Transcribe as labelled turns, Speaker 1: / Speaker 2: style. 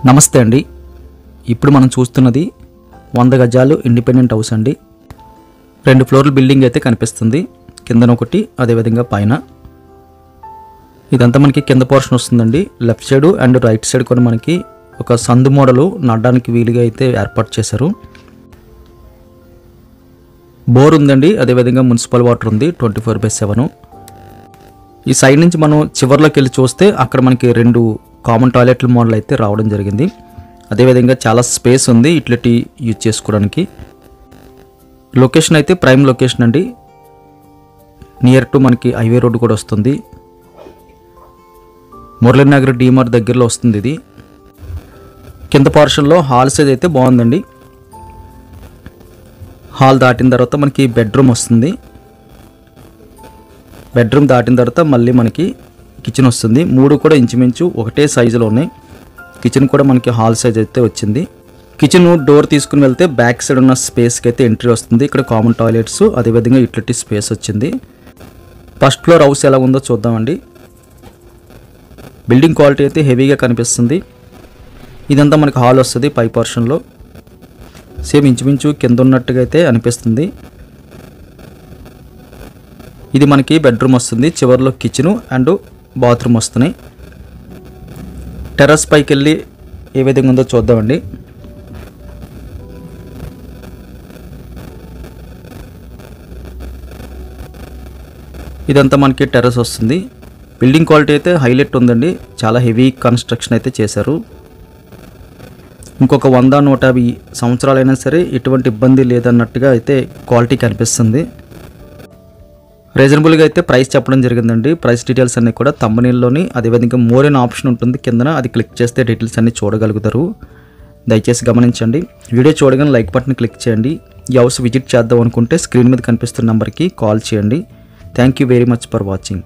Speaker 1: నమస్తే అండి. ఇప్పుడు మనం చూస్తున్నది 100 గజాలు ఇండిపెండెంట్ హౌస్ అండి. 2 ఫ్లోర్ల బిల్డింగ్ అయితే కనిపిస్తుంది. కిందన ఒకటి, అదేవిధంగా పైన. ఇదంతా మనకి కింద పోర్షన్ వస్తుందండి. Left side and right side కూడా మనకి ఒక సందు మోడలు నడడానికి వీలుగా అయితే ఏర్పాటు చేశారు. బోర్ ఉందండి, అదేవిధంగా మున్సిపల్ వాటర్ ఉంది 24/7. ఈ సైడ్ నుంచి మనం చివర్లోకి వెళ్ళి చూస్తే అక్కడ మనకి 2 కామన్ టాయిలెట్ల మోడల్ అయితే రావడం జరిగింది. అదేవిధంగా చాలా స్పేస్ ఉంది యూటిలిటీ యూజ్ చేసుకోవడానికి. లొకేషన్ అయితే ప్రైమ్ లొకేషన్ అండి. నియర్ టు మనకి హైవే రోడ్డు కూడా వస్తుంది. మురళీనగర్ డీమార్ట్ దగ్గరలో వస్తుంది ఇది. కింద పోర్షన్లో హాల్ సైజ్ అయితే బాగుందండి. హాల్ దాటిన తర్వాత మనకి బెడ్రూమ్ వస్తుంది. బెడ్రూమ్ దాటిన తర్వాత మళ్ళీ మనకి కిచెన్ వస్తుంది. 3 కూడా ఇంచుమించు ఒకటే సైజులో ఉన్నాయి. కిచెన్ కూడా మనకి హాల్ సైజ్ అయితే వచ్చింది. కిచెన్ డోర్ తీసుకుని వెళ్తే బ్యాక్ సైడ్ ఉన్న స్పేస్కి అయితే ఎంట్రీ వస్తుంది. ఇక్కడ కామన్ టాయిలెట్స్, అదేవిధంగా యూటిలిటీ స్పేస్ వచ్చింది. ఫస్ట్ ఫ్లోర్ హౌస్ ఎలా ఉందో చూద్దామండి. బిల్డింగ్ క్వాలిటీ అయితే హెవీగా కనిపిస్తుంది. ఇదంతా మనకి హాల్ వస్తుంది. పై పోర్షన్లో సేమ్ ఇంచుమించు కింద ఉన్నట్టుగా అయితే అనిపిస్తుంది. ఇది మనకి బెడ్రూమ్ వస్తుంది. చివరిలో కిచెను అండ్ బాత్రూమ్ వస్తున్నాయి. టెర్రస్ పైకి వెళ్ళి ఏ విధంగా ఉందో చూద్దామండి. ఇదంతా మనకి టెర్రస్ వస్తుంది. బిల్డింగ్ క్వాలిటీ అయితే హైలైట్ ఉందండి. చాలా హెవీ కన్స్ట్రక్షన్ అయితే చేశారు. ఇంకొక 100-150 సంవత్సరాలైనా సరే ఎటువంటి ఇబ్బంది లేదన్నట్టుగా అయితే క్వాలిటీ కనిపిస్తుంది. రీజనబుల్గా అయితే ప్రైస్ చెప్పడం జరిగిందండి. ప్రైస్ డీటెయిల్స్ అన్నీ కూడా థంబ్నెయిల్లోని, అదేవిధంగా మోర్ అనే ఆప్షన్ ఉంటుంది కిందన, అది క్లిక్ చేస్తే డీటెయిల్స్ అన్నీ చూడగలుగుతారు. దయచేసి గమనించండి. వీడియో చూడగానే లైక్ బటన్ క్లిక్ చేయండి. ఈ హౌస్ విజిట్ చేద్దాం అనుకుంటే స్క్రీన్ మీద కనిపిస్తున్న నెంబర్కి కాల్ చేయండి. Thank you very much for watching.